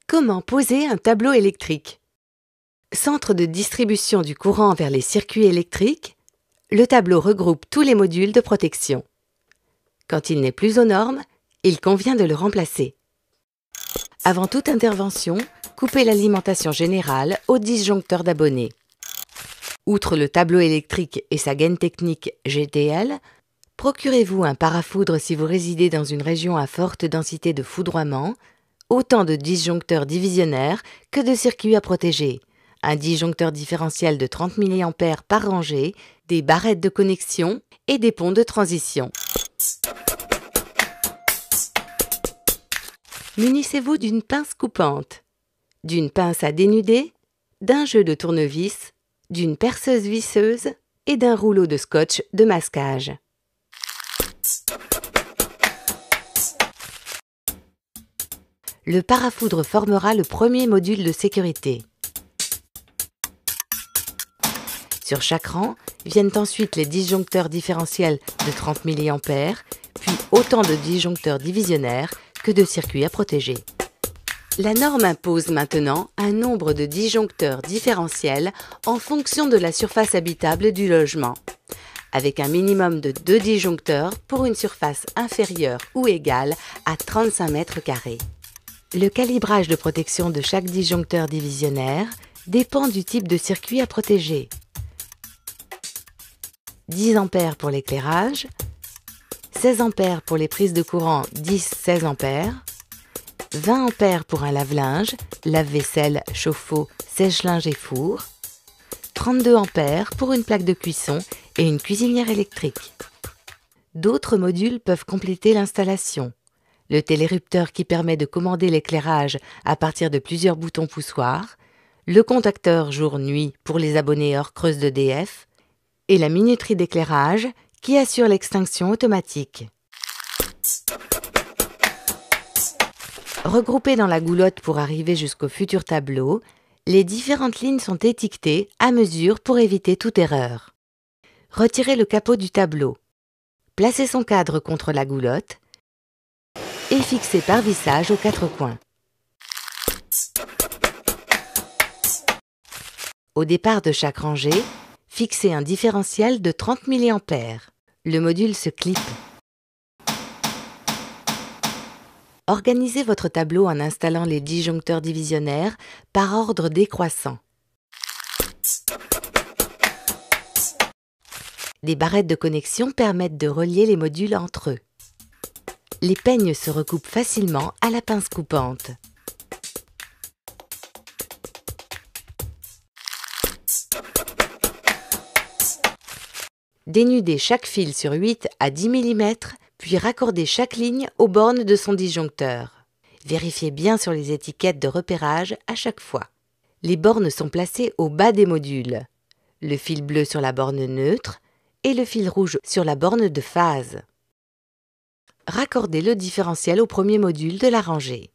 Comment poser un tableau électrique? Centre de distribution du courant vers les circuits électriques, le tableau regroupe tous les modules de protection. Quand il n'est plus aux normes, il convient de le remplacer. Avant toute intervention, coupez l'alimentation générale au disjoncteur d'abonnés. Outre le tableau électrique et sa gaine technique GTL, procurez-vous un parafoudre si vous résidez dans une région à forte densité de foudroiement, autant de disjoncteurs divisionnaires que de circuits à protéger, un disjoncteur différentiel de 30 mA par rangée, des barrettes de connexion et des ponts de transition. Munissez-vous d'une pince coupante, d'une pince à dénuder, d'un jeu de tournevis, d'une perceuse visseuse et d'un rouleau de scotch de masquage. Le parafoudre formera le premier module de sécurité. Sur chaque rang viennent ensuite les disjoncteurs différentiels de 30 mA, puis autant de disjoncteurs divisionnaires que de circuits à protéger. La norme impose maintenant un nombre de disjoncteurs différentiels en fonction de la surface habitable du logement, avec un minimum de 2 disjoncteurs pour une surface inférieure ou égale à 35 m². Le calibrage de protection de chaque disjoncteur divisionnaire dépend du type de circuit à protéger. 10 A pour l'éclairage, 16 A pour les prises de courant 10-16 A, 20 A pour un lave-linge, lave-vaisselle, chauffe-eau, sèche-linge et four, 32 A pour une plaque de cuisson et une cuisinière électrique. D'autres modules peuvent compléter l'installation. Le télérupteur qui permet de commander l'éclairage à partir de plusieurs boutons poussoirs, le contacteur jour-nuit pour les abonnés hors creuse d'EDF et la minuterie d'éclairage qui assure l'extinction automatique. Regroupées dans la goulotte pour arriver jusqu'au futur tableau, les différentes lignes sont étiquetées à mesure pour éviter toute erreur. Retirez le capot du tableau. Placez son cadre contre la goulotte et fixez par vissage aux 4 coins. Au départ de chaque rangée, fixez un différentiel de 30 mA. Le module se clip. Organisez votre tableau en installant les disjoncteurs divisionnaires par ordre décroissant. Des barrettes de connexion permettent de relier les modules entre eux. Les peignes se recoupent facilement à la pince coupante. Dénudez chaque fil sur 8 à 10 mm, puis raccordez chaque ligne aux bornes de son disjoncteur. Vérifiez bien sur les étiquettes de repérage à chaque fois. Les bornes sont placées au bas des modules. Le fil bleu sur la borne neutre et le fil rouge sur la borne de phase. Raccordez le différentiel au premier module de la rangée.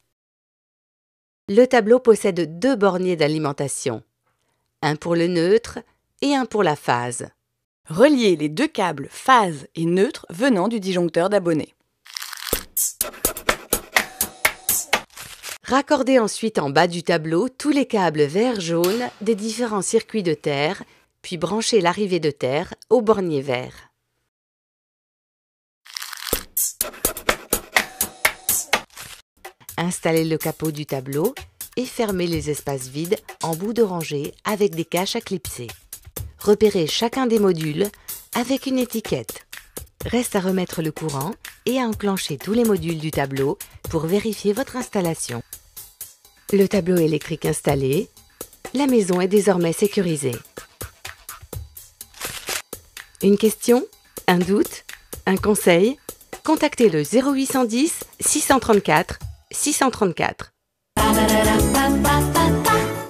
Le tableau possède 2 borniers d'alimentation, un pour le neutre et un pour la phase. Reliez les 2 câbles phase et neutre venant du disjoncteur d'abonnés. Raccordez ensuite en bas du tableau tous les câbles vert-jaune des différents circuits de terre, puis branchez l'arrivée de terre au bornier vert. Installez le capot du tableau et fermez les espaces vides en bout de rangée avec des caches à clipser. Repérez chacun des modules avec une étiquette. Reste à remettre le courant et à enclencher tous les modules du tableau pour vérifier votre installation. Le tableau électrique installé, la maison est désormais sécurisée. Une question? Un doute? Un conseil? Contactez le 0810 634 634.